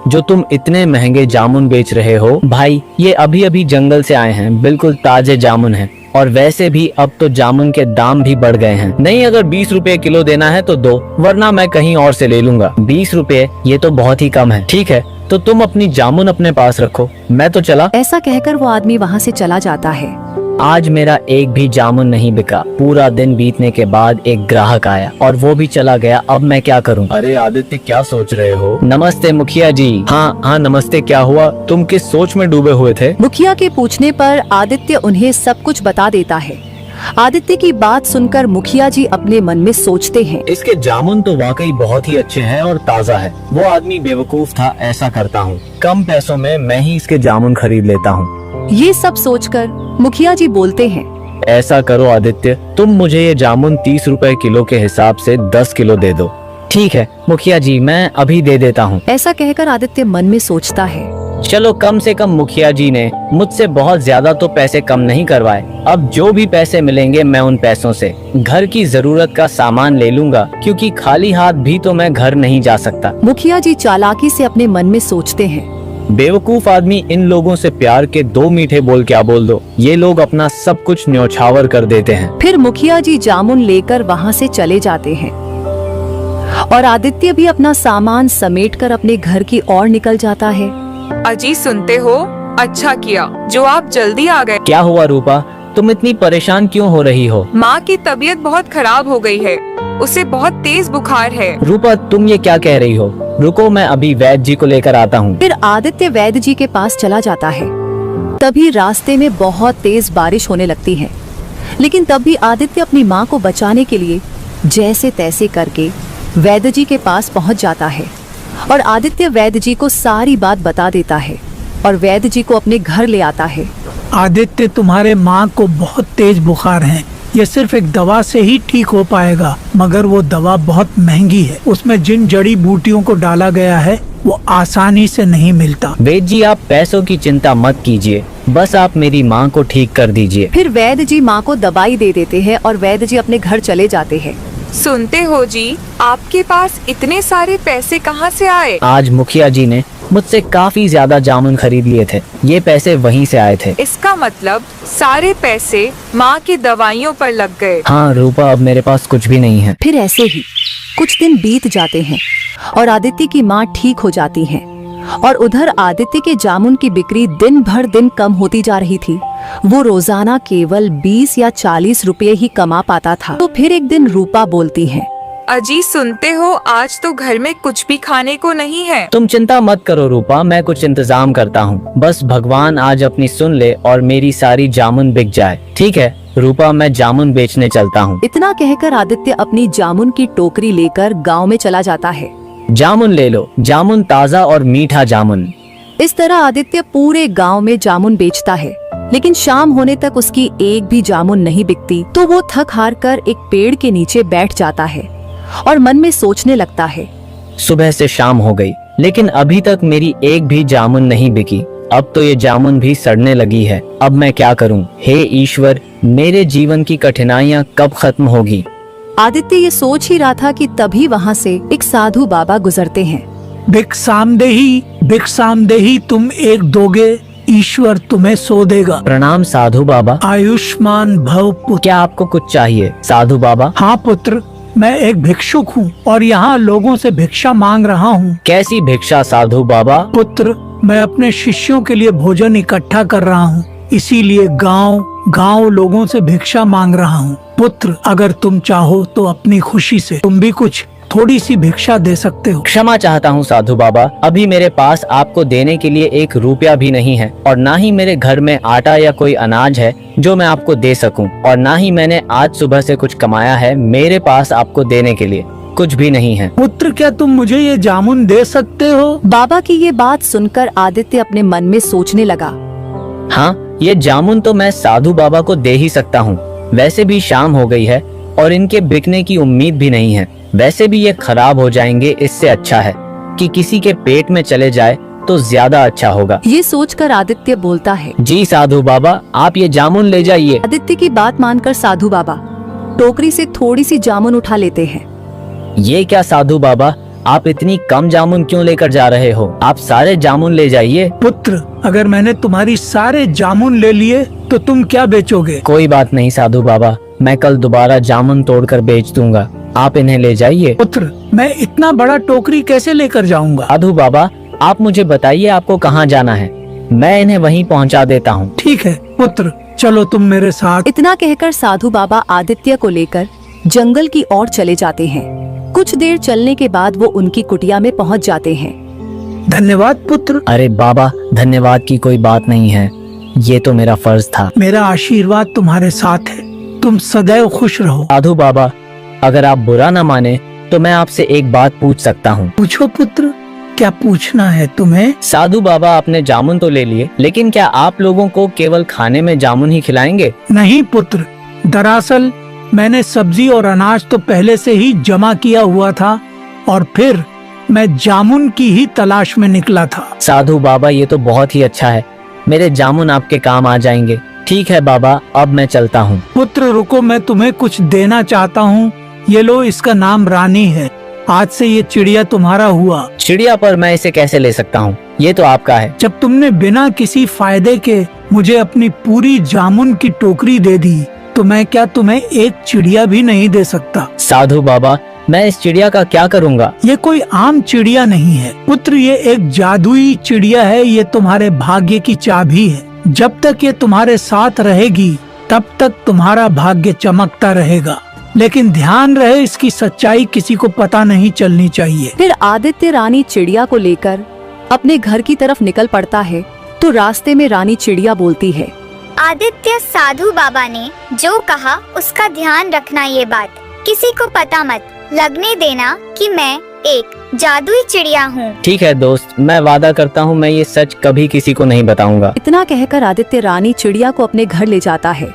जो तुम इतने महंगे जामुन बेच रहे हो? भाई ये अभी अभी जंगल से आए हैं, बिल्कुल ताजे जामुन हैं। और वैसे भी अब तो जामुन के दाम भी बढ़ गए हैं। नहीं, अगर 20 रुपए किलो देना है तो दो, वरना मैं कहीं और से ले लूंगा। 20 रुपए ये तो बहुत ही कम है। ठीक है, तो तुम अपनी जामुन अपने पास रखो, मैं तो चला। ऐसा कहकर वो आदमी वहाँ से चला जाता है। आज मेरा एक भी जामुन नहीं बिका। पूरा दिन बीतने के बाद एक ग्राहक आया और वो भी चला गया। अब मैं क्या करूं? अरे आदित्य, क्या सोच रहे हो? नमस्ते मुखिया जी। हाँ नमस्ते। क्या हुआ? तुम किस सोच में डूबे हुए थे? मुखिया के पूछने पर आदित्य उन्हें सब कुछ बता देता है। आदित्य की बात सुनकर मुखिया जी अपने मन में सोचते हैं, इसके जामुन तो वाकई बहुत ही अच्छे हैं और ताज़ा है। वो आदमी बेवकूफ था, ऐसा करता हूँ, कम पैसों में मैं ही इसके जामुन खरीद लेता हूँ। ये सब सोचकर मुखिया जी बोलते हैं, ऐसा करो आदित्य, तुम मुझे ये जामुन 30 रुपए किलो के हिसाब से 10 किलो दे दो। ठीक है मुखिया जी, मैं अभी दे देता हूँ। ऐसा कहकर आदित्य मन में सोचता है, चलो, कम से कम मुखिया जी ने मुझसे बहुत ज्यादा तो पैसे कम नहीं करवाए। अब जो भी पैसे मिलेंगे मैं उन पैसों से घर की जरूरत का सामान ले लूंगा, क्योंकि खाली हाथ भी तो मैं घर नहीं जा सकता। मुखिया जी चालाकी से अपने मन में सोचते हैं, बेवकूफ आदमी, इन लोगों से प्यार के 2 मीठे बोल क्या बोल दो, ये लोग अपना सब कुछ न्यौछावर कर देते हैं। फिर मुखिया जी जामुन लेकर वहाँ से चले जाते हैं और आदित्य भी अपना सामान समेटकर अपने घर की ओर निकल जाता है। अजी, सुनते हो? अच्छा किया जो आप जल्दी आ गए। क्या हुआ रूपा, तुम इतनी परेशान क्यों हो रही हो? माँ की तबीयत बहुत खराब हो गई है, उसे बहुत तेज बुखार है। रूपा, तुम ये क्या कह रही हो? रुको, मैं अभी वैद्य जी को लेकर आता हूँ। फिर आदित्य वैद्य जी के पास चला जाता है। तभी रास्ते में बहुत तेज बारिश होने लगती है, लेकिन तब भी आदित्य अपनी माँ को बचाने के लिए जैसे तैसे करके वैद्य जी के पास पहुँच जाता है और आदित्य वैद्य जी को सारी बात बता देता है और वैद्य जी को अपने घर ले आता है। आदित्य, तुम्हारे माँ को बहुत तेज बुखार है। ये सिर्फ एक दवा से ही ठीक हो पाएगा, मगर वो दवा बहुत महंगी है। उसमें जिन जड़ी बूटियों को डाला गया है वो आसानी से नहीं मिलता। वैद्य जी, आप पैसों की चिंता मत कीजिए, बस आप मेरी माँ को ठीक कर दीजिए। फिर वैद्य जी माँ को दवाई दे देते हैं और वैद्य जी अपने घर चले जाते हैं। सुनते हो जी, आपके पास इतने सारे पैसे कहाँ से आए? आज मुखिया जी ने मुझसे काफी ज्यादा जामुन खरीद लिए थे, ये पैसे वहीं से आए थे। इसका मतलब सारे पैसे माँ की दवाइयों पर लग गए। हाँ रूपा, अब मेरे पास कुछ भी नहीं है। फिर ऐसे ही कुछ दिन बीत जाते हैं और आदित्य की माँ ठीक हो जाती है और उधर आदित्य के जामुन की बिक्री दिन भर दिन कम होती जा रही थी। वो रोजाना केवल 20 या 40 रुपए ही कमा पाता था। तो फिर एक दिन रूपा बोलती है, अजी, सुनते हो? आज तो घर में कुछ भी खाने को नहीं है। तुम चिंता मत करो रूपा, मैं कुछ इंतजाम करता हूँ। बस भगवान आज अपनी सुन ले और मेरी सारी जामुन बिक जाए। ठीक है रूपा, मैं जामुन बेचने चलता हूँ। इतना कहकर आदित्य अपनी जामुन की टोकरी लेकर गांव में चला जाता है। जामुन ले लो, जामुन ताज़ा और मीठा जामुन। इस तरह आदित्य पूरे गांव में जामुन बेचता है, लेकिन शाम होने तक उसकी एक भी जामुन नहीं बिकती। तो वो थक हार कर एक पेड़ के नीचे बैठ जाता है और मन में सोचने लगता है, सुबह से शाम हो गई, लेकिन अभी तक मेरी एक भी जामुन नहीं बिकी। अब तो ये जामुन भी सड़ने लगी है। अब मैं क्या करूं? हे ईश्वर, मेरे जीवन की कठिनाइयां कब खत्म होगी? आदित्य ये सोच ही रहा था कि तभी वहाँ से एक साधु बाबा गुजरते हैं। भिक्षामदेही तुम एक दोगे, ईश्वर तुम्हें सो देगा। प्रणाम साधु बाबा। आयुष्मान भव पुत्र। क्या आपको कुछ चाहिए साधु बाबा? हाँ पुत्र, मैं एक भिक्षुक हूँ और यहाँ लोगों से भिक्षा मांग रहा हूँ। कैसी भिक्षा साधु बाबा? पुत्र, मैं अपने शिष्यों के लिए भोजन इकट्ठा कर रहा हूँ, इसीलिए गांव लोगों से भिक्षा मांग रहा हूँ। पुत्र, अगर तुम चाहो तो अपनी खुशी से तुम भी कुछ थोड़ी सी भिक्षा दे सकते हो। क्षमा चाहता हूँ साधु बाबा, अभी मेरे पास आपको देने के लिए 1 रुपया भी नहीं है और ना ही मेरे घर में आटा या कोई अनाज है जो मैं आपको दे सकूं, और ना ही मैंने आज सुबह से कुछ कमाया है। मेरे पास आपको देने के लिए कुछ भी नहीं है। पुत्र, क्या तुम मुझे ये जामुन दे सकते हो? बाबा की ये बात सुनकर आदित्य अपने मन में सोचने लगा, हाँ, ये जामुन तो मैं साधु बाबा को दे ही सकता हूँ। वैसे भी शाम हो गई है और इनके बिकने की उम्मीद भी नहीं है। वैसे भी ये खराब हो जाएंगे, इससे अच्छा है कि किसी के पेट में चले जाए तो ज्यादा अच्छा होगा। ये सोचकर आदित्य बोलता है, जी साधु बाबा, आप ये जामुन ले जाइए। आदित्य की बात मानकर साधु बाबा टोकरी से थोड़ी सी जामुन उठा लेते हैं। ये क्या साधु बाबा, आप इतनी कम जामुन क्यों लेकर जा रहे हो? आप सारे जामुन ले जाइए। पुत्र, अगर मैंने तुम्हारी सारे जामुन ले लिए तो तुम क्या बेचोगे? कोई बात नहीं साधु बाबा, मैं कल दोबारा जामुन तोड़कर बेच दूंगा। आप इन्हें ले जाइए। पुत्र, मैं इतना बड़ा टोकरी कैसे लेकर जाऊंगा? साधु बाबा, आप मुझे बताइए आपको कहाँ जाना है, मैं इन्हें वहीं पहुँचा देता हूँ। ठीक है पुत्र, चलो तुम मेरे साथ। इतना कहकर साधु बाबा आदित्य को लेकर जंगल की ओर चले जाते हैं। कुछ देर चलने के बाद वो उनकी कुटिया में पहुंच जाते हैं। धन्यवाद पुत्र। अरे बाबा, धन्यवाद की कोई बात नहीं है, ये तो मेरा फर्ज था। मेरा आशीर्वाद तुम्हारे साथ है, तुम सदैव खुश रहो। साधु बाबा, अगर आप बुरा न माने तो मैं आपसे एक बात पूछ सकता हूँ? पूछो पुत्र, क्या पूछना है तुम्हें? साधु बाबा, आपने जामुन तो ले लिए, लेकिन क्या आप लोगों को केवल खाने में जामुन ही खिलाएंगे? नहीं पुत्र, दरअसल मैंने सब्जी और अनाज तो पहले से ही जमा किया हुआ था और फिर मैं जामुन की ही तलाश में निकला था। साधु बाबा, ये तो बहुत ही अच्छा है, मेरे जामुन आपके काम आ जाएंगे। ठीक है बाबा, अब मैं चलता हूँ। पुत्र रुको, मैं तुम्हें कुछ देना चाहता हूँ। ये लो, इसका नाम रानी है। आज से ये चिड़िया तुम्हारा हुआ। चिड़िया पर मैं इसे कैसे ले सकता हूँ? ये तो आपका है। जब तुमने बिना किसी फायदे के मुझे अपनी पूरी जामुन की टोकरी दे दी तो मैं क्या तुम्हें एक चिड़िया भी नहीं दे सकता? साधु बाबा, मैं इस चिड़िया का क्या करूँगा? ये कोई आम चिड़िया नहीं है पुत्र, ये एक जादुई चिड़िया है। ये तुम्हारे भाग्य की चाबी है। जब तक ये तुम्हारे साथ रहेगी तब तक तुम्हारा भाग्य चमकता रहेगा, लेकिन ध्यान रहे इसकी सच्चाई किसी को पता नहीं चलनी चाहिए। फिर आदित्य रानी चिड़िया को लेकर अपने घर की तरफ निकल पड़ता है तो रास्ते में रानी चिड़िया बोलती है, आदित्य, साधु बाबा ने जो कहा उसका ध्यान रखना, ये बात किसी को पता मत लगने देना कि मैं एक जादुई चिड़िया हूँ। ठीक है दोस्त, मैं वादा करता हूँ मैं ये सच कभी किसी को नहीं बताऊंगा। इतना कहकर आदित्य रानी चिड़िया को अपने घर ले जाता है।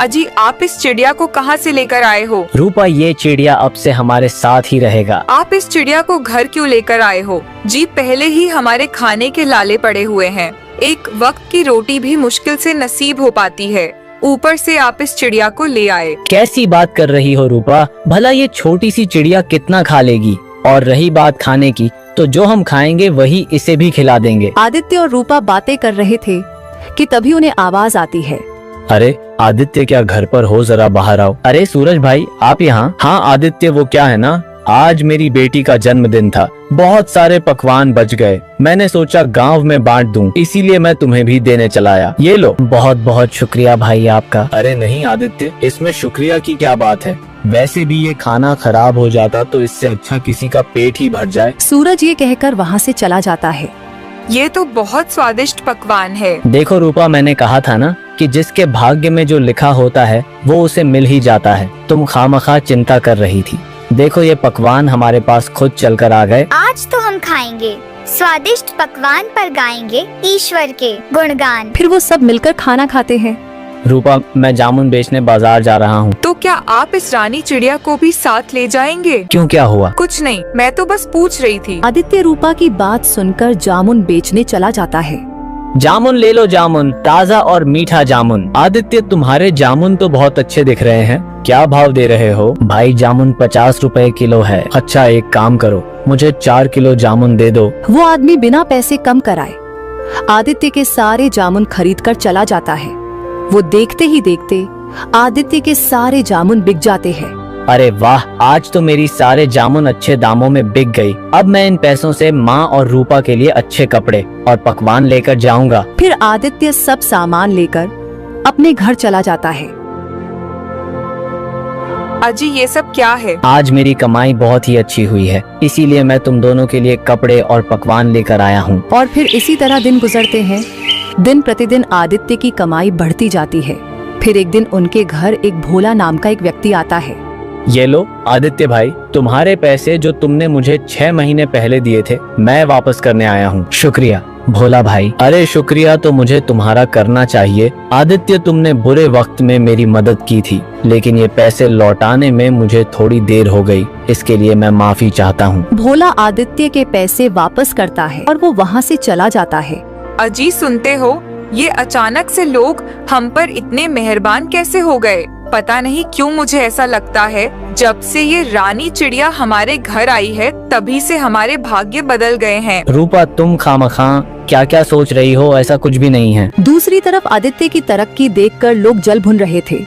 अजी, आप इस चिड़िया को कहाँ से लेकर आए हो? रूपा, ये चिड़िया अब से हमारे साथ ही रहेगा। आप इस चिड़िया को घर क्यों लेकर आए हो? जी, पहले ही हमारे खाने के लाले पड़े हुए हैं, एक वक्त की रोटी भी मुश्किल से नसीब हो पाती है, ऊपर से आप इस चिड़िया को ले आए। कैसी बात कर रही हो रूपा? भला ये छोटी सी चिड़िया कितना खा लेगी? और रही बात खाने की, तो जो हम खाएंगे वही इसे भी खिला देंगे। आदित्य और रूपा बातें कर रहे थे कि तभी उन्हें आवाज आती है। अरे आदित्य, क्या घर पर हो? जरा बाहर आओ। अरे सूरज भाई, आप यहाँ? हाँ आदित्य, वो क्या है ना, आज मेरी बेटी का जन्मदिन था, बहुत सारे पकवान बच गए, मैंने सोचा गांव में बांट दूं, इसीलिए मैं तुम्हें भी देने चला आया। ये लो। बहुत बहुत शुक्रिया भाई आपका। अरे नहीं आदित्य, इसमें शुक्रिया की क्या बात है, वैसे भी ये खाना खराब हो जाता तो इससे अच्छा किसी का पेट ही भर जाए। सूरज ये कहकर वहाँ से चला जाता है। ये तो बहुत स्वादिष्ट पकवान है। देखो रूपा, मैंने कहा था ना कि जिसके भाग्य में जो लिखा होता है वो उसे मिल ही जाता है। तुम खामखा चिंता कर रही थी। देखो ये पकवान हमारे पास खुद चलकर आ गए। आज तो हम खाएंगे, स्वादिष्ट पकवान पर गाएंगे ईश्वर के गुणगान। फिर वो सब मिलकर खाना खाते हैं। रूपा, मैं जामुन बेचने बाजार जा रहा हूँ। तो क्या आप इस रानी चिड़िया को भी साथ ले जाएंगे? क्यों, क्या हुआ? कुछ नहीं, मैं तो बस पूछ रही थी। आदित्य रूपा की बात सुनकर जामुन बेचने चला जाता है। जामुन ले लो, जामुन, ताज़ा और मीठा जामुन। आदित्य, तुम्हारे जामुन तो बहुत अच्छे दिख रहे हैं, क्या भाव दे रहे हो? भाई जामुन 50 रुपए किलो है। अच्छा, एक काम करो, मुझे 4 किलो जामुन दे दो। वो आदमी बिना पैसे कम कराए आदित्य के सारे जामुन खरीद कर चला जाता है। वो देखते ही देखते आदित्य के सारे जामुन बिक जाते हैं। अरे वाह, आज तो मेरी सारे जामुन अच्छे दामों में बिक गई। अब मैं इन पैसों से माँ और रूपा के लिए अच्छे कपड़े और पकवान लेकर जाऊंगा। फिर आदित्य सब सामान लेकर अपने घर चला जाता है। अजी, ये सब क्या है? आज मेरी कमाई बहुत ही अच्छी हुई है, इसीलिए मैं तुम दोनों के लिए कपड़े और पकवान लेकर आया हूँ। और फिर इसी तरह दिन गुजरते हैं। दिन प्रतिदिन आदित्य की कमाई बढ़ती जाती है। फिर एक दिन उनके घर एक भोला नाम का एक व्यक्ति आता है। ये लो आदित्य भाई, तुम्हारे पैसे जो तुमने मुझे 6 महीने पहले दिए थे, मैं वापस करने आया हूँ। शुक्रिया भोला भाई। अरे शुक्रिया तो मुझे तुम्हारा करना चाहिए आदित्य, तुमने बुरे वक्त में मेरी मदद की थी, लेकिन ये पैसे लौटाने में मुझे थोड़ी देर हो गई, इसके लिए मैं माफी चाहता हूँ। भोला आदित्य के पैसे वापस करता है और वो वहाँ से चला जाता है। अजी, सुनते हो, ये अचानक से लोग हम पर इतने मेहरबान कैसे हो गए? पता नहीं क्यों मुझे ऐसा लगता है जब से ये रानी चिड़िया हमारे घर आई है तभी से हमारे भाग्य बदल गए हैं। रूपा, तुम खामखा क्या क्या सोच रही हो, ऐसा कुछ भी नहीं है। दूसरी तरफ आदित्य की तरक्की देखकर लोग जल भुन रहे थे।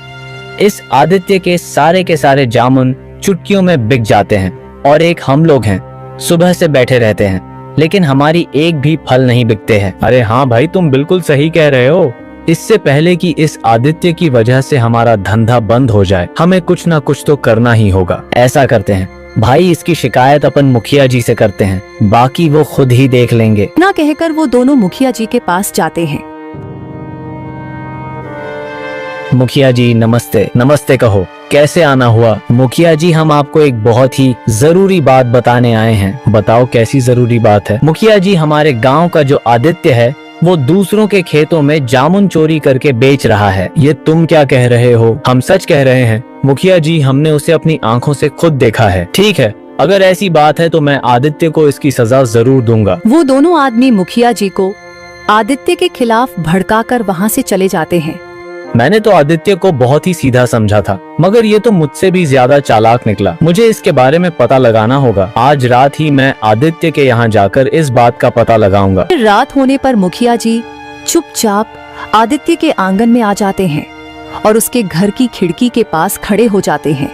इस आदित्य के सारे जामुन चुटकियों में बिक जाते हैं और एक हम लोग हैं, सुबह से बैठे रहते हैं लेकिन हमारी एक भी फल नहीं बिकते हैं। अरे हाँ भाई, तुम बिल्कुल सही कह रहे हो। इससे पहले कि इस आदित्य की वजह से हमारा धंधा बंद हो जाए, हमें कुछ ना कुछ तो करना ही होगा। ऐसा करते हैं भाई, इसकी शिकायत अपन मुखिया जी से करते हैं, बाकी वो खुद ही देख लेंगे। ना कहकर वो दोनों मुखिया जी के पास जाते हैं। मुखिया जी नमस्ते। नमस्ते कहो, कैसे आना हुआ? मुखिया जी, हम आपको एक बहुत ही जरूरी बात बताने आए हैं। बताओ कैसी जरूरी बात है? मुखिया जी, हमारे गांव का जो आदित्य है वो दूसरों के खेतों में जामुन चोरी करके बेच रहा है। ये तुम क्या कह रहे हो? हम सच कह रहे हैं मुखिया जी, हमने उसे अपनी आंखों से खुद देखा है। ठीक है, अगर ऐसी बात है तो मैं आदित्य को इसकी सजा जरूर दूंगा। वो दोनों आदमी मुखिया जी को आदित्य के खिलाफ भड़काकर वहाँ से चले जाते हैं। मैंने तो आदित्य को बहुत ही सीधा समझा था, मगर ये तो मुझसे भी ज्यादा चालाक निकला। मुझे इसके बारे में पता लगाना होगा। आज रात ही मैं आदित्य के यहाँ जाकर इस बात का पता लगाऊंगा। फिर रात होने पर मुखिया जी चुपचाप आदित्य के आंगन में आ जाते हैं और उसके घर की खिड़की के पास खड़े हो जाते हैं।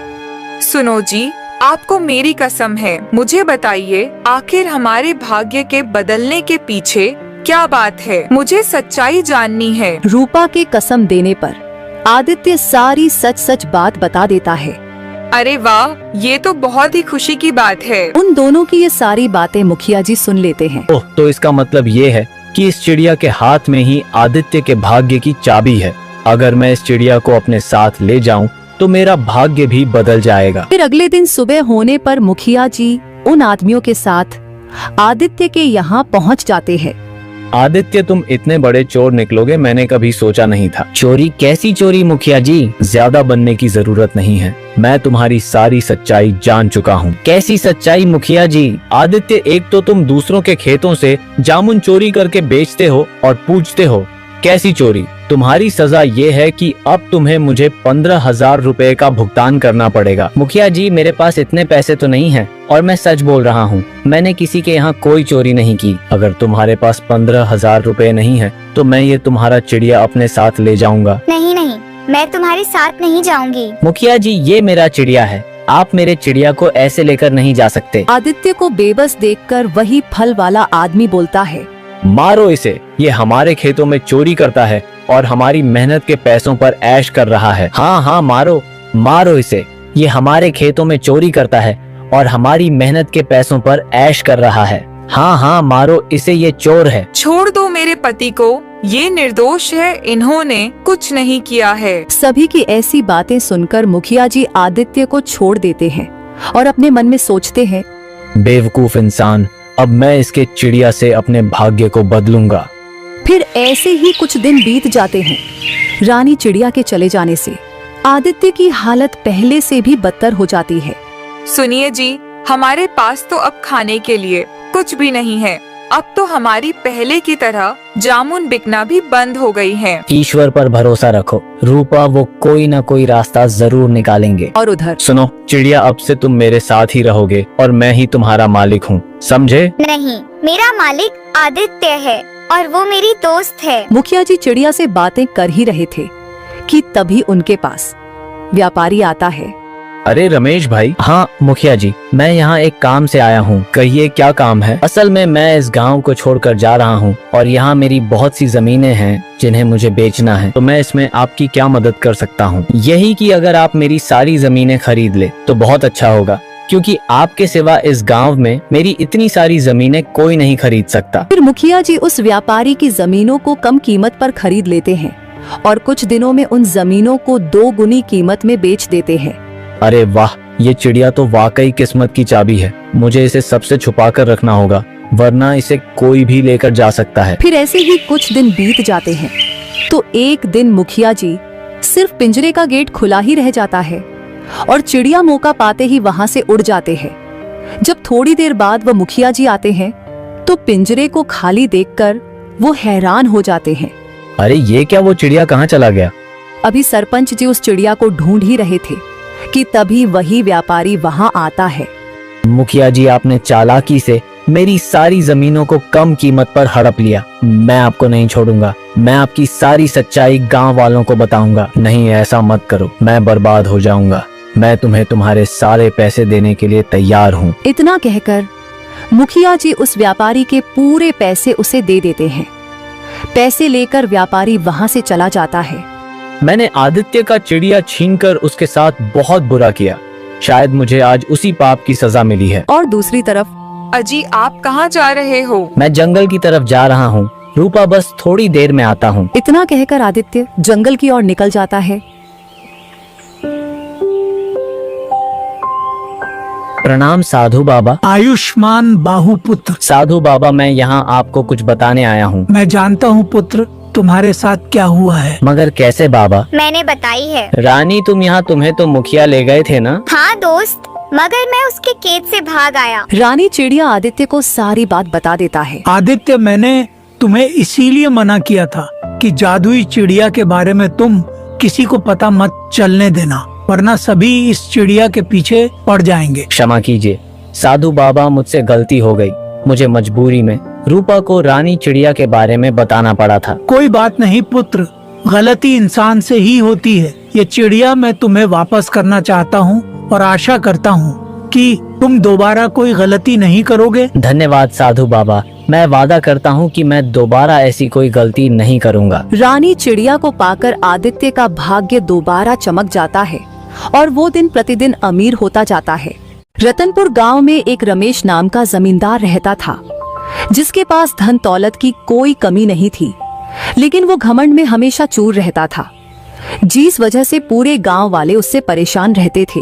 सुनो जी, आपको मेरी कसम है, मुझे बताइए आखिर हमारे भाग्य के बदलने के पीछे क्या बात है? मुझे सच्चाई जाननी है। रूपा के कसम देने पर आदित्य सारी सच सच बात बता देता है। अरे वाह, ये तो बहुत ही खुशी की बात है। उन दोनों की ये सारी बातें मुखिया जी सुन लेते हैं। ओह, तो इसका मतलब ये है कि इस चिड़िया के हाथ में ही आदित्य के भाग्य की चाबी है। अगर मैं इस चिड़िया को अपने साथ ले जाऊं तो मेरा भाग्य भी बदल जाएगा। फिर अगले दिन सुबह होने पर मुखिया जी उन आदमियों के साथ आदित्य के यहाँ पहुँच जाते हैं। आदित्य, तुम इतने बड़े चोर निकलोगे मैंने कभी सोचा नहीं था। चोरी? कैसी चोरी मुखिया जी? ज्यादा बनने की जरूरत नहीं है, मैं तुम्हारी सारी सच्चाई जान चुका हूँ। कैसी सच्चाई मुखिया जी? आदित्य, एक तो तुम दूसरों के खेतों से जामुन चोरी करके बेचते हो और पूछते हो कैसी चोरी। तुम्हारी सजा ये है कि अब तुम्हें मुझे 15,000 रुपए का भुगतान करना पड़ेगा। मुखिया जी, मेरे पास इतने पैसे तो नहीं हैं और मैं सच बोल रहा हूँ, मैंने किसी के यहाँ कोई चोरी नहीं की। अगर तुम्हारे पास 15,000 रुपए नहीं है तो मैं ये तुम्हारा चिड़िया अपने साथ ले जाऊंगा। नहीं नहीं, मैं तुम्हारे साथ नहीं जाऊंगी। मुखिया जी, ये मेरा चिड़िया है, आप मेरे चिड़िया को ऐसे लेकर नहीं जा सकते। आदित्य को बेबस देखकर वही फल वाला आदमी बोलता है, मारो इसे, ये हमारे खेतों में चोरी करता है और हमारी मेहनत के पैसों पर ऐश कर रहा है। हाँ हाँ, मारो मारो इसे, ये हमारे खेतों में चोरी करता है और हमारी मेहनत के पैसों पर ऐश कर रहा है। हाँ हाँ, मारो इसे, ये चोर है। छोड़ दो मेरे पति को, ये निर्दोष है, इन्होंने कुछ नहीं किया है। सभी की ऐसी बातें सुनकर मुखिया जी आदित्य को छोड़ देते हैं और अपने मन में सोचते हैं, बेवकूफ इंसान, अब मैं इसके चिड़िया से अपने भाग्य को बदलूंगा। फिर ऐसे ही कुछ दिन बीत जाते हैं। रानी चिड़िया के चले जाने से आदित्य की हालत पहले से भी बदतर हो जाती है। सुनिए जी, हमारे पास तो अब खाने के लिए कुछ भी नहीं है। अब तो हमारी पहले की तरह जामुन बिकना भी बंद हो गई है। ईश्वर पर भरोसा रखो रूपा, वो कोई ना कोई रास्ता जरूर निकालेंगे। और उधर सुनो चिड़िया, अब से तुम मेरे साथ ही रहोगे और मैं ही तुम्हारा मालिक हूँ, समझे? नहीं, मेरा मालिक आदित्य है और वो मेरी दोस्त है। मुखिया जी चिड़िया से बातें कर ही रहे थे कि तभी उनके पास व्यापारी आता है। अरे रमेश भाई। हाँ मुखिया जी, मैं यहाँ एक काम से आया हूँ। कहिए क्या काम है? असल में मैं इस गांव को छोड़कर जा रहा हूँ और यहाँ मेरी बहुत सी जमीनें हैं जिन्हें मुझे बेचना है। तो मैं इसमें आपकी क्या मदद कर सकता हूँ? यही कि अगर आप मेरी सारी जमीनें खरीद ले तो बहुत अच्छा होगा, क्योंकि आपके सिवा इस गांव में मेरी इतनी सारी जमीनें कोई नहीं खरीद सकता। फिर मुखिया जी उस व्यापारी की जमीनों को कम कीमत पर खरीद लेते हैं और कुछ दिनों में उन जमीनों को 2 गुनी कीमत में बेच देते हैं। अरे वाह, ये चिड़िया तो वाकई किस्मत की चाबी है। मुझे इसे सबसे छुपा कर रखना होगा, वरना इसे कोई भी लेकर जा सकता है। फिर ऐसे ही कुछ दिन बीत जाते हैं तो एक दिन मुखिया जी सिर्फ पिंजरे का गेट खुला ही रह जाता है और चिड़िया मौका पाते ही वहां से उड़ जाते हैं। जब थोड़ी देर बाद वह मुखिया जी आते हैं तो पिंजरे को खाली देखकर वो हैरान हो जाते हैं। अरे ये क्या, वो चिड़िया कहाँ चला गया? अभी सरपंच जी उस चिड़िया को ढूंढ ही रहे थे कि तभी वही व्यापारी वहां आता है। मुखिया जी, आपने चालाकी से मेरी सारी जमीनों को कम कीमत पर हड़प लिया। मैं आपको नहीं छोड़ूंगा। मैं आपकी सारी सच्चाई गांव वालों को बताऊंगा। नहीं, ऐसा मत करो, मैं बर्बाद हो जाऊंगा। मैं तुम्हें तुम्हारे सारे पैसे देने के लिए तैयार हूँ। इतना कहकर मुखिया जी उस व्यापारी के पूरे पैसे उसे दे देते हैं। पैसे लेकर व्यापारी वहां से चला जाता है। मैंने आदित्य का चिड़िया छीनकर उसके साथ बहुत बुरा किया। शायद मुझे आज उसी पाप की सजा मिली है। और दूसरी तरफ अजी, आप कहाँ जा रहे हो? मैं जंगल की तरफ जा रहा हूँ। रूपा, बस थोड़ी देर में आता हूँ। इतना कहकर आदित्य जंगल की ओर निकल जाता है। प्रणाम साधु बाबा। आयुष्मान बाहुपुत्र। साधु बाबा, मैं यहाँ आपको कुछ बताने आया हूँ। मैं जानता हूँ पुत्र, तुम्हारे साथ क्या हुआ है। मगर कैसे बाबा? मैंने बताई है। रानी, तुम्हें तो मुखिया ले गए थे ना? हाँ दोस्त, मगर मैं उसके कैद से भाग आया। रानी चिड़िया आदित्य को सारी बात बता देता है। आदित्य, मैंने तुम्हें इसीलिए मना किया था कि जादुई चिड़िया के बारे में तुम किसी को पता मत चलने देना, वरना सभी इस चिड़िया के पीछे पड़ जाएंगे। क्षमा कीजिए साधु बाबा, मुझसे गलती हो गई। मुझे मजबूरी में रूपा को रानी चिड़िया के बारे में बताना पड़ा था। कोई बात नहीं पुत्र, गलती इंसान से ही होती है। ये चिड़िया मैं तुम्हें वापस करना चाहता हूँ और आशा करता हूँ कि तुम दोबारा कोई गलती नहीं करोगे। धन्यवाद साधु बाबा, मैं वादा करता हूँ कि मैं दोबारा ऐसी कोई गलती नहीं करूँगा। रानी चिड़िया को पाकर आदित्य का भाग्य दोबारा चमक जाता है और वो दिन प्रतिदिन अमीर होता जाता है। रतनपुर गांव में एक रमेश नाम का जमींदार रहता था, जिसके पास धन दौलत की कोई कमी नहीं थी, लेकिन वो घमंड में हमेशा चूर रहता था, जिस वजह से पूरे गांव वाले उससे परेशान रहते थे।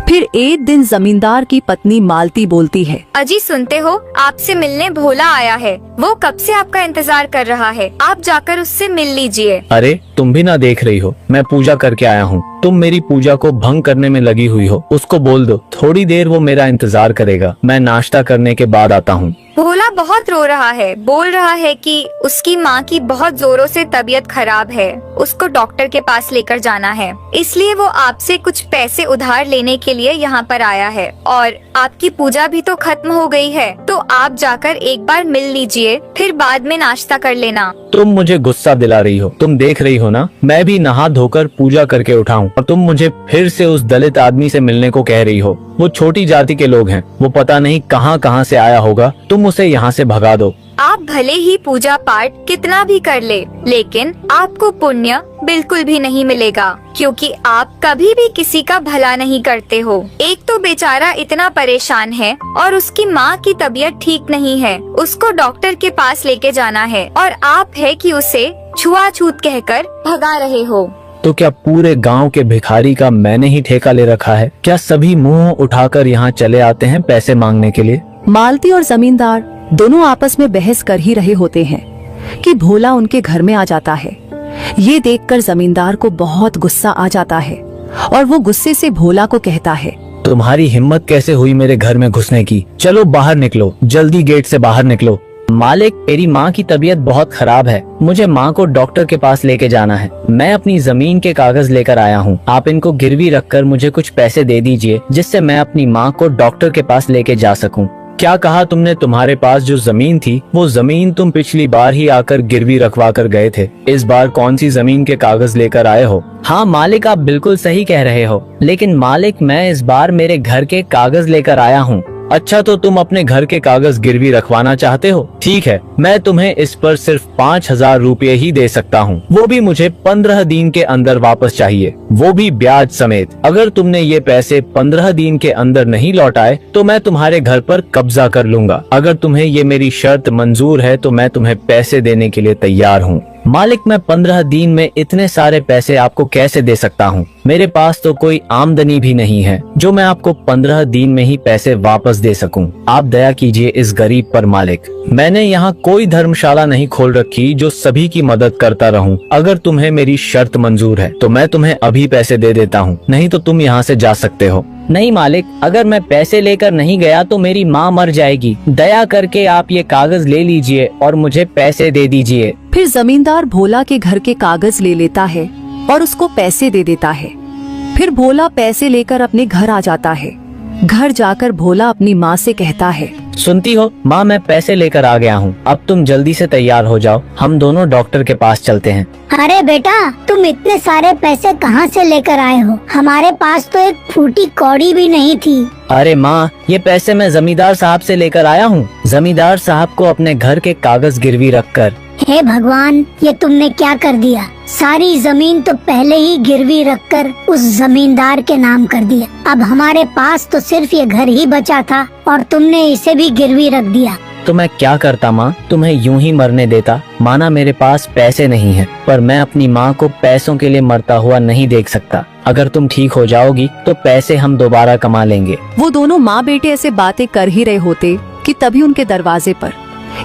फिर एक दिन जमींदार की पत्नी मालती बोलती है, अजी सुनते हो, आपसे मिलने भोला आया है। वो कब से आपका इंतजार कर रहा है, आप जाकर उससे मिल लीजिए। अरे, तुम भी ना देख रही हो, मैं पूजा करके आया हूँ। तुम मेरी पूजा को भंग करने में लगी हुई हो। उसको बोल दो, थोड़ी देर वो मेरा इंतजार करेगा। मैं नाश्ता करने के बाद आता हूँ। भोला बहुत रो रहा है, बोल रहा है कि उसकी माँ की बहुत जोरों से तबीयत खराब है, उसको डॉक्टर के पास लेकर जाना है, इसलिए वो आपसे कुछ पैसे उधार लेने के लिए यहाँ पर आया है। और आपकी पूजा भी तो खत्म हो गई है, तो आप जाकर एक बार मिल लीजिए, फिर बाद में नाश्ता कर लेना। तुम मुझे गुस्सा दिला रही हो। तुम देख रही हो ना, मैं भी नहा धोकर पूजा करके उठा हूँ और तुम मुझे फिर से उस दलित आदमी से मिलने को कह रही हो। वो छोटी जाति के लोग हैं, वो पता नहीं कहाँ से आया होगा। तुम उसे यहाँ से भगा दो। आप भले ही पूजा पाठ कितना भी कर ले, लेकिन आपको पुण्य बिल्कुल भी नहीं मिलेगा, क्योंकि आप कभी भी किसी का भला नहीं करते हो। एक तो बेचारा इतना परेशान है और उसकी माँ की तबीयत ठीक नहीं है, उसको डॉक्टर के पास लेके जाना है, और आप है कि उसे छुआछूत कहकर भगा रहे हो। तो क्या पूरे गांव के भिखारी का मैंने ही ठेका ले रखा है? क्या सभी मुंह उठाकर यहाँ चले आते हैं पैसे मांगने के लिए? मालती और जमींदार दोनों आपस में बहस कर ही रहे होते हैं कि भोला उनके घर में आ जाता है। ये देखकर जमींदार को बहुत गुस्सा आ जाता है और वो गुस्से से भोला को कहता है, तुम्हारी हिम्मत कैसे हुई मेरे घर में घुसने की? चलो बाहर निकलो, जल्दी गेट से बाहर निकलो। मालिक, मेरी माँ की तबीयत बहुत खराब है, मुझे माँ को डॉक्टर के पास लेके जाना है। मैं अपनी जमीन के कागज लेकर आया हूँ, आप इनको गिरवी रखकर मुझे कुछ पैसे दे दीजिए, जिससे मैं अपनी माँ को डॉक्टर के पास लेके जा सकूँ। क्या कहा तुमने? तुम्हारे पास जो जमीन थी, वो जमीन तुम पिछली बार ही आकर गिरवी रखवा कर गए थे। इस बार कौन सी जमीन के कागज लेकर आए हो? हाँ मालिक, आप बिल्कुल सही कह रहे हो, लेकिन मालिक मैं इस बार मेरे घर के कागज लेकर आया हूँ। अच्छा, तो तुम अपने घर के कागज गिरवी रखवाना चाहते हो? ठीक है, मैं तुम्हें इस पर सिर्फ 5,000 रुपये ही दे सकता हूँ, वो भी मुझे 15 दिन के अंदर वापस चाहिए, वो भी ब्याज समेत। अगर तुमने ये पैसे 15 दिन के अंदर नहीं लौटाए तो मैं तुम्हारे घर पर कब्जा कर लूंगा। अगर तुम्हें ये मेरी शर्त मंजूर है तो मैं तुम्हें पैसे देने के लिए तैयार हूँ। मालिक, मैं 15 दिन में इतने सारे पैसे आपको कैसे दे सकता हूँ? मेरे पास तो कोई आमदनी भी नहीं है जो मैं आपको 15 दिन में ही पैसे वापस दे सकूं। आप दया कीजिए इस गरीब पर मालिक। मैंने यहाँ कोई धर्मशाला नहीं खोल रखी जो सभी की मदद करता रहूं। अगर तुम्हें मेरी शर्त मंजूर है तो मैं तुम्हें अभी पैसे दे देता हूँ, नहीं तो तुम यहाँ से जा सकते हो। नहीं मालिक, अगर मैं पैसे लेकर नहीं गया तो मेरी माँ मर जाएगी। दया करके आप ये कागज ले लीजिए और मुझे पैसे दे दीजिए। फिर जमींदार भोला के घर के कागज ले लेता है और उसको पैसे दे देता है। फिर भोला पैसे लेकर अपने घर आ जाता है। घर जाकर भोला अपनी माँ से कहता है, सुनती हो माँ, मैं पैसे लेकर आ गया हूँ। अब तुम जल्दी से तैयार हो जाओ, हम दोनों डॉक्टर के पास चलते हैं। अरे बेटा, तुम इतने सारे पैसे कहाँ से लेकर आए हो? हमारे पास तो एक फूटी कौड़ी भी नहीं थी। अरे माँ, ये पैसे मैं जमींदार साहब से लेकर आया हूँ। जमींदार साहब को अपने घर के कागज गिरवी रखकर। हे भगवान, ये तुमने क्या कर दिया? सारी जमीन तो पहले ही गिरवी रखकर उस जमींदार के नाम कर दिया। अब हमारे पास तो सिर्फ ये घर ही बचा था और तुमने इसे भी गिरवी रख दिया। तो मैं क्या करता माँ, तुम्हें यूं ही मरने देता। माना मेरे पास पैसे नहीं है, पर मैं अपनी माँ को पैसों के लिए मरता हुआ नहीं देख सकता। अगर तुम ठीक हो जाओगी तो पैसे हम दोबारा कमा लेंगे। वो दोनों माँ बेटे ऐसे बातें कर ही रहे होते कि तभी उनके दरवाजे पर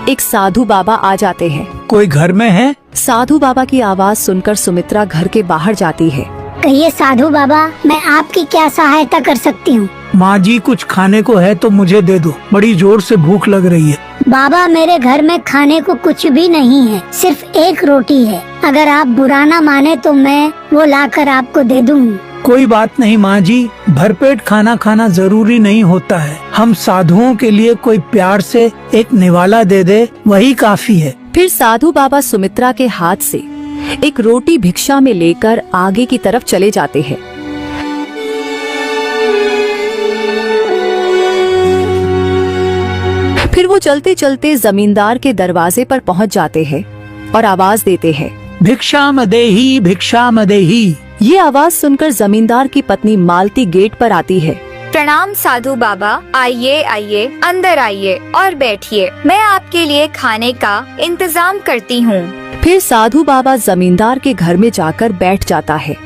एक साधु बाबा आ जाते हैं। कोई घर में है? साधु बाबा की आवाज सुनकर सुमित्रा घर के बाहर जाती है। कहिए साधु बाबा, मैं आपकी क्या सहायता कर सकती हूँ? माँ जी, कुछ खाने को है तो मुझे दे दो, बड़ी जोर से भूख लग रही है। बाबा, मेरे घर में खाने को कुछ भी नहीं है, सिर्फ एक रोटी है। अगर आप बुरा ना माने तो मैं वो लाकर आपको दे दूँ। कोई बात नहीं माँ जी, भरपेट खाना खाना जरूरी नहीं होता है। हम साधुओं के लिए कोई प्यार से एक निवाला दे दे, वही काफी है। फिर साधु बाबा सुमित्रा के हाथ से एक रोटी भिक्षा में लेकर आगे की तरफ चले जाते हैं। फिर वो चलते चलते जमींदार के दरवाजे पर पहुंच जाते हैं और आवाज देते हैं, भिक्षा मदेही, भिक्षा मदेही। ये आवाज सुनकर जमींदार की पत्नी मालती गेट पर आती है। प्रणाम साधु बाबा, आइए आइए, अंदर आइए और बैठिए। मैं आपके लिए खाने का इंतजाम करती हूँ। फिर साधु बाबा जमींदार के घर में जाकर बैठ जाता है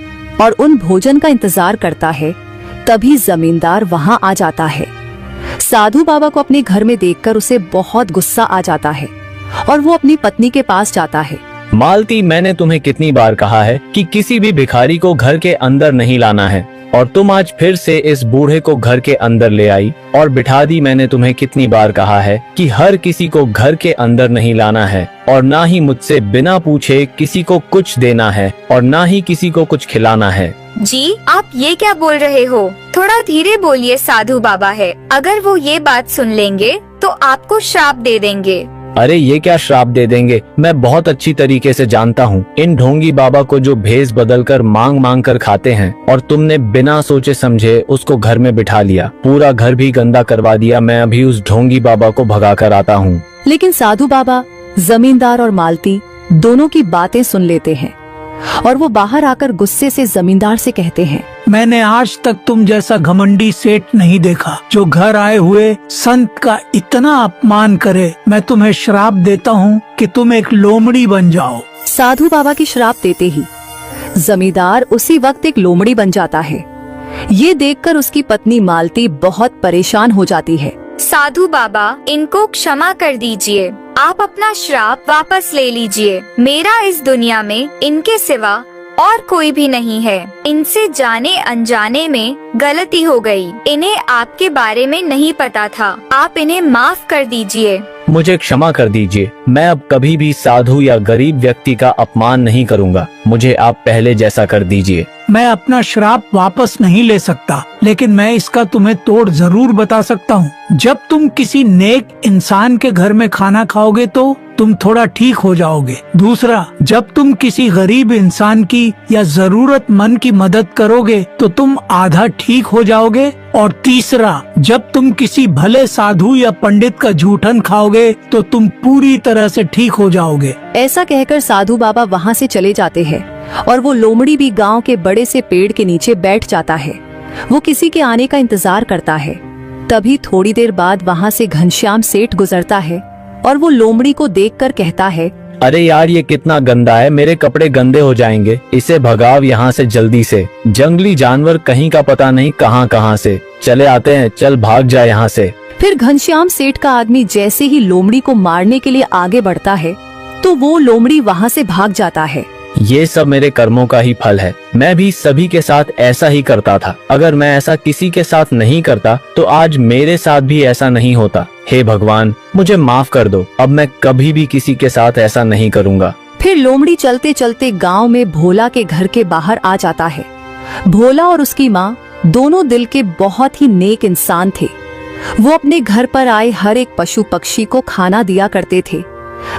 और उन भोजन का इंतजार करता है। तभी जमींदार वहाँ आ जाता है। साधु बाबा को अपने घर में देखकर उसे बहुत गुस्सा आ जाता है और वो अपनी पत्नी के पास जाता है। मालती, मैंने तुम्हें कितनी बार कहा है कि किसी भी भिखारी को घर के अंदर नहीं लाना है, और तुम आज फिर से इस बूढ़े को घर के अंदर ले आई और बिठा दी। मैंने तुम्हें कितनी बार कहा है कि हर किसी को घर के अंदर नहीं लाना है, और ना ही मुझसे बिना पूछे किसी को कुछ देना है, और ना ही किसी को कुछ खिलाना है। जी, आप ये क्या बोल रहे हो? थोड़ा धीरे बोलिए, साधु बाबा है। अगर वो ये बात सुन लेंगे तो आपको श्राप दे देंगे। अरे ये क्या श्राप दे देंगे? मैं बहुत अच्छी तरीके से जानता हूँ इन ढोंगी बाबा को, जो भेस बदल कर मांग मांग कर खाते हैं, और तुमने बिना सोचे समझे उसको घर में बिठा लिया, पूरा घर भी गंदा करवा दिया। मैं अभी उस ढोंगी बाबा को भगा कर आता हूँ। लेकिन साधु बाबा जमींदार और मालती दोनों की बातें सुन लेते हैं और वो बाहर आकर गुस्से से जमींदार से कहते हैं, मैंने आज तक तुम जैसा घमंडी सेठ नहीं देखा जो घर आए हुए संत का इतना अपमान करे। मैं तुम्हें श्राप देता हूँ कि तुम एक लोमड़ी बन जाओ। साधु बाबा की श्राप देते ही जमींदार उसी वक्त एक लोमड़ी बन जाता है। ये देखकर उसकी पत्नी मालती बहुत परेशान हो जाती है। साधु बाबा, इनको क्षमा कर दीजिए। आप अपना श्राप वापस ले लीजिए। मेरा इस दुनिया में इनके सिवा और कोई भी नहीं है। इनसे जाने अनजाने में गलती हो गई। इन्हें आपके बारे में नहीं पता था। आप इन्हें माफ कर दीजिए। मुझे क्षमा कर दीजिए। मैं अब कभी भी साधु या गरीब व्यक्ति का अपमान नहीं करूँगा। मुझे आप पहले जैसा कर दीजिए। मैं अपना श्राप वापस नहीं ले सकता, लेकिन मैं इसका तुम्हें तोड़ जरूर बता सकता हूँ। जब तुम किसी नेक इंसान के घर में खाना खाओगे तो तुम थोड़ा ठीक हो जाओगे। दूसरा, जब तुम किसी गरीब इंसान की या जरूरतमंद की मदद करोगे तो तुम आधा ठीक हो जाओगे। और तीसरा, जब तुम किसी भले साधु या पंडित का जूठन खाओगे तो तुम पूरी तरह से ठीक हो जाओगे। ऐसा कहकर साधु बाबा वहाँ से चले जाते हैं और वो लोमड़ी भी गांव के बड़े से पेड़ के नीचे बैठ जाता है। वो किसी के आने का इंतजार करता है। तभी थोड़ी देर बाद वहाँ से घनश्याम सेठ गुजरता है और वो लोमड़ी को देखकर कहता है, अरे यार, ये कितना गंदा है, मेरे कपड़े गंदे हो जाएंगे। इसे भगाओ यहाँ से जल्दी से। जंगली जानवर कहीं का पता नहीं कहाँ से चले आते हैं। चल भाग जा यहाँ से। फिर घनश्याम सेठ का आदमी जैसे ही लोमड़ी को मारने के लिए आगे बढ़ता है तो वो लोमड़ी वहाँ से भाग जाता है। ये सब मेरे कर्मों का ही फल है। मैं भी सभी के साथ ऐसा ही करता था। अगर मैं ऐसा किसी के साथ नहीं करता तो आज मेरे साथ भी ऐसा नहीं होता। हे भगवान, मुझे माफ कर दो। अब मैं कभी भी किसी के साथ ऐसा नहीं करूँगा। फिर लोमड़ी चलते चलते गांव में भोला के घर के बाहर आ जाता है। भोला और उसकी माँ दोनों दिल के बहुत ही नेक इंसान थे। वो अपने घर पर आए हर एक पशु पक्षी को खाना दिया करते थे,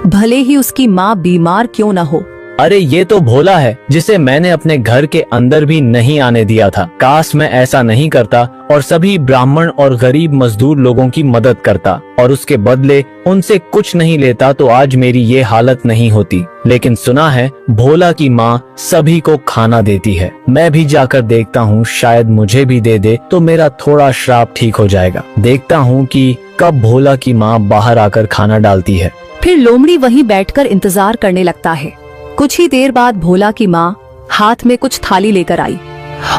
भले ही उसकी माँ बीमार क्यों न हो। अरे ये तो भोला है जिसे मैंने अपने घर के अंदर भी नहीं आने दिया था। काश मैं ऐसा नहीं करता और सभी ब्राह्मण और गरीब मजदूर लोगों की मदद करता और उसके बदले उनसे कुछ नहीं लेता तो आज मेरी ये हालत नहीं होती। लेकिन सुना है भोला की माँ सभी को खाना देती है। मैं भी जाकर देखता हूँ, शायद मुझे भी दे दे तो मेरा थोड़ा श्राप ठीक हो जाएगा। देखता हूँ कि कब भोला की माँ बाहर आकर खाना डालती है। फिर लोमड़ी वहीं बैठकर इंतजार करने लगता है। कुछ ही देर बाद भोला की माँ हाथ में कुछ थाली लेकर आई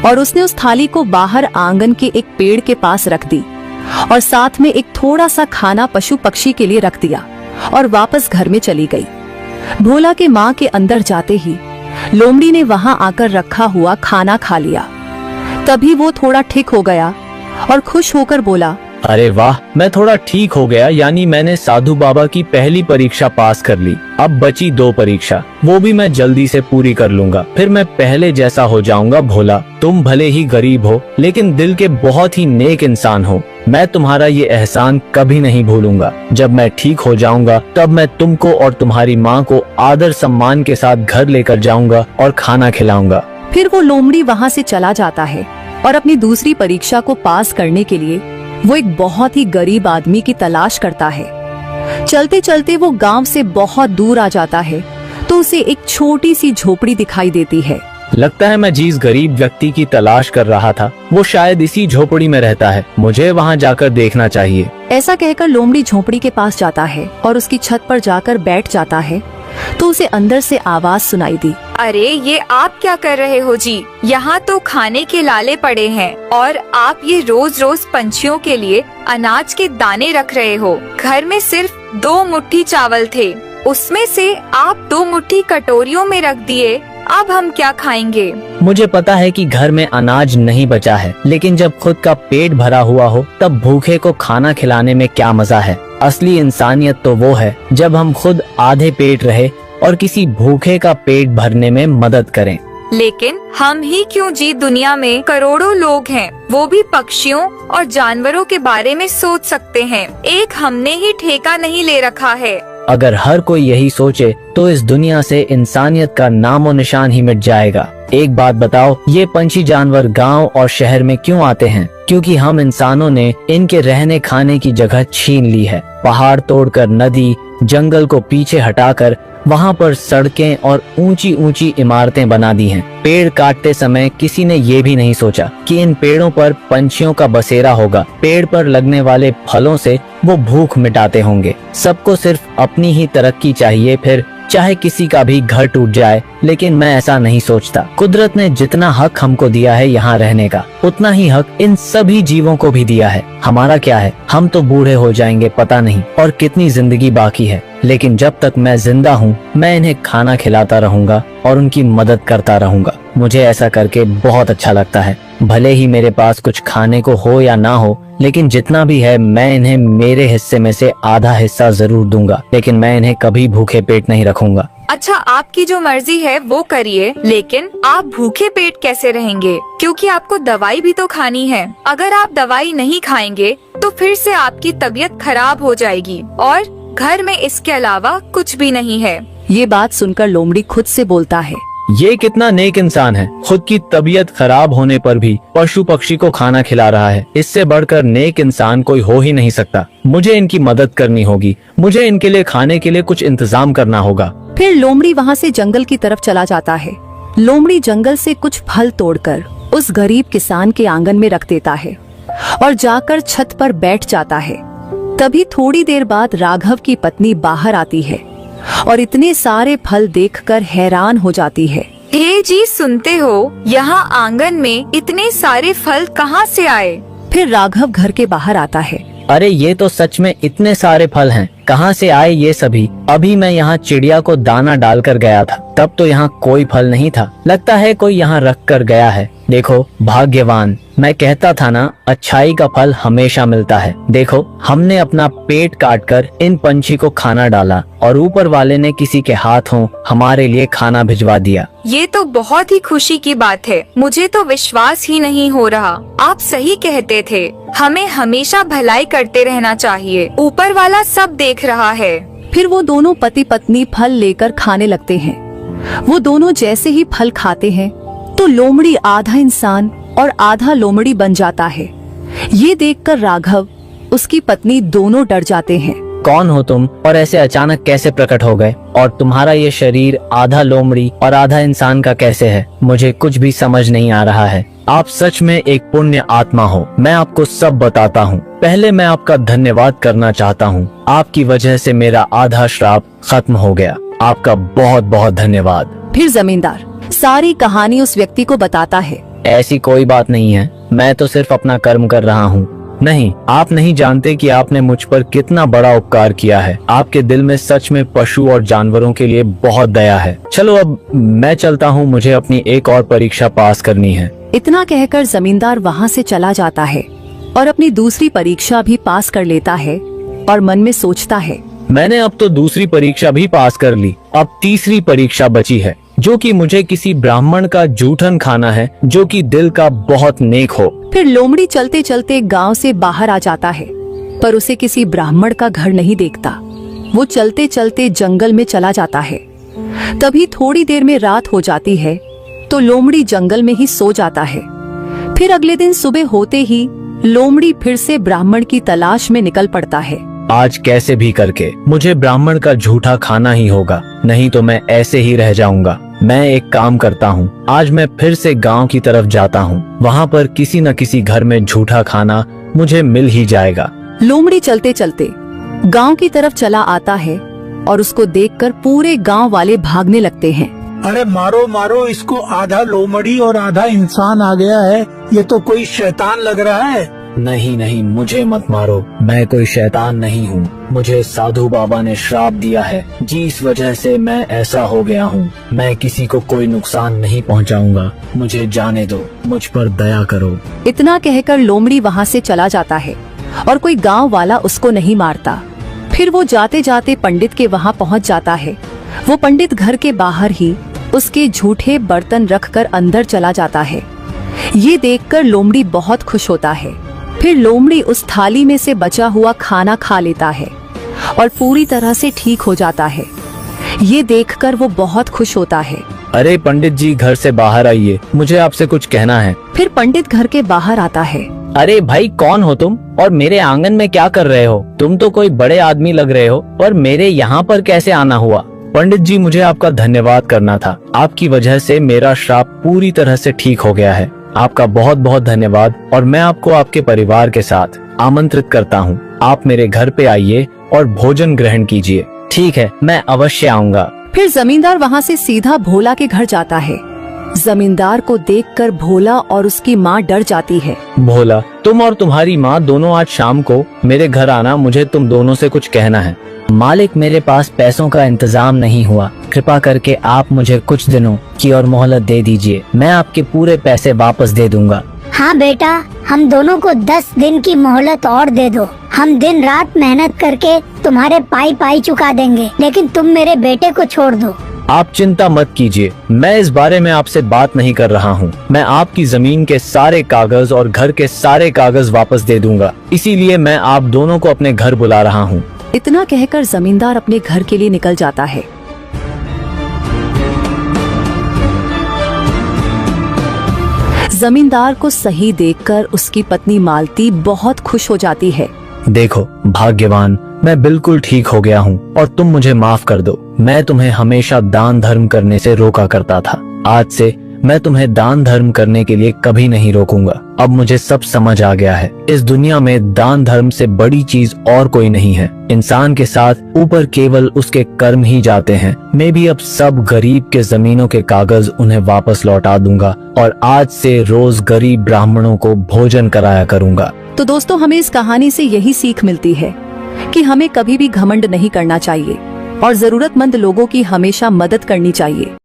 और उसने उस थाली को बाहर आंगन के एक पेड़ के पास रख दी और साथ में एक थोड़ा सा खाना पशु पक्षी के लिए रख दिया और वापस घर में चली गई। भोला के माँ के अंदर जाते ही लोमड़ी ने वहां आकर रखा हुआ खाना खा लिया। तभी वो थोड़ा ठीक हो गया और खुश होकर बोला, अरे वाह, मैं थोड़ा ठीक हो गया, यानी मैंने साधु बाबा की पहली परीक्षा पास कर ली। अब बची 2 परीक्षा, वो भी मैं जल्दी से पूरी कर लूंगा, फिर मैं पहले जैसा हो जाऊंगा। भोला, तुम भले ही गरीब हो लेकिन दिल के बहुत ही नेक इंसान हो। मैं तुम्हारा ये एहसान कभी नहीं भूलूंगा। जब मैं ठीक हो जाऊंगा तब मैं तुमको और तुम्हारी माँ को आदर सम्मान के साथ घर लेकर जाऊंगा और खाना खिलाऊंगा। फिर वो लोमड़ी वहां से चला जाता है और अपनी दूसरी परीक्षा को पास करने के लिए वो एक बहुत ही गरीब आदमी की तलाश करता है। चलते चलते वो गांव से बहुत दूर आ जाता है तो उसे एक छोटी सी झोपड़ी दिखाई देती है। लगता है मैं जिस गरीब व्यक्ति की तलाश कर रहा था वो शायद इसी झोपड़ी में रहता है। मुझे वहां जाकर देखना चाहिए। ऐसा कहकर लोमड़ी झोपड़ी के पास जाता है और उसकी छत पर जाकर बैठ जाता है तो उसे अंदर से आवाज सुनाई दी, अरे ये आप क्या कर रहे हो जी? यहाँ तो खाने के लाले पड़े हैं और आप ये रोज रोज पंछियों के लिए अनाज के दाने रख रहे हो। घर में सिर्फ 2 मुट्ठी चावल थे, उसमें से आप 2 मुट्ठी कटोरियों में रख दिए। अब हम क्या खाएंगे? मुझे पता है कि घर में अनाज नहीं बचा है, लेकिन जब खुद का पेट भरा हुआ हो तब भूखे को खाना खिलाने में क्या मजा है। असली इंसानियत तो वो है जब हम खुद आधे पेट रहे और किसी भूखे का पेट भरने में मदद करें। लेकिन हम ही क्यों जी, दुनिया में करोड़ों लोग हैं, वो भी पक्षियों और जानवरों के बारे में सोच सकते हैं। एक हमने ही ठेका नहीं ले रखा है। अगर हर कोई यही सोचे तो इस दुनिया से इंसानियत का नामो निशान ही मिट जाएगा। एक बात बताओ, ये पंछी जानवर गांव और शहर में क्यों आते हैं? क्योंकि हम इंसानों ने इनके रहने खाने की जगह छीन ली है। पहाड़ तोड़कर, नदी जंगल को पीछे हटाकर वहाँ पर सड़कें और ऊंची ऊंची इमारतें बना दी हैं। पेड़ काटते समय किसी ने ये भी नहीं सोचा कि इन पेड़ों पर पंछियों का बसेरा होगा। पेड़ पर लगने वाले फलों से वो भूख मिटाते होंगे। सबको सिर्फ अपनी ही तरक्की चाहिए, फिर चाहे किसी का भी घर टूट जाए। लेकिन मैं ऐसा नहीं सोचता। कुदरत ने जितना हक हमको दिया है यहाँ रहने का, उतना ही हक इन सभी जीवों को भी दिया है। हमारा क्या है, हम तो बूढ़े हो जाएंगे पता नहीं, और कितनी जिंदगी बाकी है। लेकिन जब तक मैं जिंदा हूँ मैं इन्हें खाना खिलाता रहूंगा और उनकी मदद करता रहूंगा। मुझे ऐसा करके बहुत अच्छा लगता है। भले ही मेरे पास कुछ खाने को हो या ना हो, लेकिन जितना भी है मैं इन्हें मेरे हिस्से में से आधा हिस्सा जरूर दूंगा। लेकिन मैं इन्हें कभी भूखे पेट नहीं रखूंगा। अच्छा, आपकी जो मर्जी है वो करिए, लेकिन आप भूखे पेट कैसे रहेंगे? क्योंकि आपको दवाई भी तो खानी है। अगर आप दवाई नहीं खाएंगे तो फिर से आपकी तबीयत खराब हो जाएगी और घर में इसके अलावा कुछ भी नहीं है। ये बात सुनकर लोमड़ी खुद से बोलता है, ये कितना नेक इंसान है, खुद की तबीयत खराब होने पर भी पशु पक्षी को खाना खिला रहा है। इससे बढ़कर नेक इंसान कोई हो ही नहीं सकता। मुझे इनकी मदद करनी होगी। मुझे इनके लिए खाने के लिए कुछ इंतजाम करना होगा। फिर लोमड़ी वहाँ से जंगल की तरफ चला जाता है। लोमड़ी जंगल से कुछ फल तोड़कर उस गरीब किसान के आंगन में रख देता है और जाकर छत पर बैठ जाता है। तभी थोड़ी देर बाद राघव की पत्नी बाहर आती है और इतने सारे फल देखकर हैरान हो जाती है। हे जी, सुनते हो, यहाँ आंगन में इतने सारे फल कहाँ से आए? फिर राघव घर के बाहर आता है। अरे ये तो सच में इतने सारे फल हैं, कहाँ से आए ये सभी? अभी मैं यहाँ चिड़िया को दाना डालकर गया था, तब तो यहाँ कोई फल नहीं था। लगता है कोई यहाँ रख कर गया है। देखो भाग्यवान, मैं कहता था ना, अच्छाई का फल हमेशा मिलता है। देखो हमने अपना पेट काट कर इन पंछी को खाना डाला और ऊपर वाले ने किसी के हाथों हमारे लिए खाना भिजवा दिया। ये तो बहुत ही खुशी की बात है। मुझे तो विश्वास ही नहीं हो रहा। आप सही कहते थे, हमें हमेशा भलाई करते रहना चाहिए। ऊपर वाला सब देख रहा है। फिर वो दोनों पति पत्नी फल लेकर खाने लगते हैं। वो दोनों जैसे ही फल खाते हैं तो लोमड़ी आधा इंसान और आधा लोमड़ी बन जाता है। ये देखकर राघव, उसकी पत्नी दोनों डर जाते हैं। कौन हो तुम और ऐसे अचानक कैसे प्रकट हो गए? और तुम्हारा ये शरीर आधा लोमड़ी और आधा इंसान का कैसे है? मुझे कुछ भी समझ नहीं आ रहा है। आप सच में एक पुण्य आत्मा हो। मैं आपको सब बताता हूँ। पहले मैं आपका धन्यवाद करना चाहता हूँ। आपकी वजह से मेरा आधा श्राप खत्म हो गया। आपका बहुत बहुत धन्यवाद। फिर जमींदार सारी कहानी उस व्यक्ति को बताता है। ऐसी कोई बात नहीं है, मैं तो सिर्फ अपना कर्म कर रहा हूँ। नहीं, आप नहीं जानते कि आपने मुझ पर कितना बड़ा उपकार किया है। आपके दिल में सच में पशु और जानवरों के लिए बहुत दया है। चलो अब मैं चलता हूँ, मुझे अपनी एक और परीक्षा पास करनी है। इतना कहकर जमींदार वहाँ से चला जाता है और अपनी दूसरी परीक्षा भी पास कर लेता है और मन में सोचता है, मैंने अब तो दूसरी परीक्षा भी पास कर ली। अब तीसरी परीक्षा बची है, जो कि मुझे किसी ब्राह्मण का जूठन खाना है जो कि दिल का बहुत नेक हो। फिर लोमड़ी चलते चलते गांव से बाहर आ जाता है, पर उसे किसी ब्राह्मण का घर नहीं देखता। वो चलते चलते जंगल में चला जाता है। तभी थोड़ी देर में रात हो जाती है तो लोमड़ी जंगल में ही सो जाता है। फिर अगले दिन सुबह होते ही लोमड़ी फिर से ब्राह्मण की तलाश में निकल पड़ता है। आज कैसे भी करके मुझे ब्राह्मण का झूठा खाना ही होगा, नहीं तो मैं ऐसे ही रह जाऊंगा। मैं एक काम करता हूँ, आज मैं फिर से गांव की तरफ जाता हूँ। वहाँ पर किसी न किसी घर में झूठा खाना मुझे मिल ही जाएगा। लोमड़ी चलते चलते गांव की तरफ चला आता है और उसको देखकर पूरे गांव वाले भागने लगते हैं। अरे मारो मारो इसको, आधा लोमड़ी और आधा इंसान आ गया है। ये तो कोई शैतान लग रहा है। नहीं नहीं, मुझे मत मारो, मैं कोई शैतान नहीं हूँ। मुझे साधु बाबा ने श्राप दिया है, जिस वजह से मैं ऐसा हो गया हूँ। मैं किसी को कोई नुकसान नहीं पहुँचाऊंगा। मुझे जाने दो, मुझ पर दया करो। इतना कहकर लोमड़ी वहाँ से चला जाता है और कोई गांव वाला उसको नहीं मारता। फिर वो जाते जाते पंडित के वहाँ पहुँच जाता है। वो पंडित घर के बाहर ही उसके झूठे बर्तन रखकर अंदर चला जाता है। ये देखकर लोमड़ी बहुत खुश होता है। फिर लोमड़ी उस थाली में से बचा हुआ खाना खा लेता है और पूरी तरह से ठीक हो जाता है। ये देखकर वो बहुत खुश होता है। अरे पंडित जी, घर से बाहर आइए, मुझे आपसे कुछ कहना है। फिर पंडित घर के बाहर आता है। अरे भाई, कौन हो तुम और मेरे आंगन में क्या कर रहे हो? तुम तो कोई बड़े आदमी लग रहे हो, और मेरे यहाँ पर कैसे आना हुआ? पंडित जी, मुझे आपका धन्यवाद करना था। आपकी वजह से मेरा श्राप पूरी तरह से ठीक हो गया है। आपका बहुत बहुत धन्यवाद। और मैं आपको आपके परिवार के साथ आमंत्रित करता हूँ। आप मेरे घर पे आइए और भोजन ग्रहण कीजिए। ठीक है, मैं अवश्य आऊँगा। फिर जमींदार वहाँ से सीधा भोला के घर जाता है। जमींदार को देखकर भोला और उसकी माँ डर जाती है। भोला, तुम और तुम्हारी माँ दोनों आज शाम को मेरे घर आना, मुझे तुम दोनों से कुछ कहना है। मालिक, मेरे पास पैसों का इंतजाम नहीं हुआ। कृपा करके आप मुझे कुछ दिनों की और मोहलत दे दीजिए। मैं आपके पूरे पैसे वापस दे दूंगा। हाँ बेटा, हम दोनों को 10 दिन की मोहलत और दे दो। हम दिन रात मेहनत करके तुम्हारे पाई चुका देंगे, लेकिन तुम मेरे बेटे को छोड़ दो। आप चिंता मत कीजिए, मैं इस बारे में आपसे बात नहीं कर रहा हूँ। मैं आपकी जमीन के सारे कागज और घर के सारे कागज वापस दे दूंगा। इसीलिए मैं आप दोनों को अपने घर बुला रहा हूँ। इतना कहकर जमींदार अपने घर के लिए निकल जाता है। जमींदार को सही देखकर उसकी पत्नी मालती बहुत खुश हो जाती है। देखो भाग्यवान, मैं बिल्कुल ठीक हो गया हूँ और तुम मुझे माफ कर दो। मैं तुम्हें हमेशा दान धर्म करने से रोका करता था। आज से मैं तुम्हें दान धर्म करने के लिए कभी नहीं रोकूंगा। अब मुझे सब समझ आ गया है। इस दुनिया में दान धर्म से बड़ी चीज और कोई नहीं है। इंसान के साथ ऊपर केवल उसके कर्म ही जाते हैं। मैं भी अब सब गरीब के जमीनों के कागज उन्हें वापस लौटा दूंगा और आज से रोज गरीब ब्राह्मणों को भोजन कराया करूंगा। तो दोस्तों, हमें इस कहानी से यही सीख मिलती है कि हमें कभी भी घमंड नहीं करना चाहिए और जरूरतमंद लोगों की हमेशा मदद करनी चाहिए।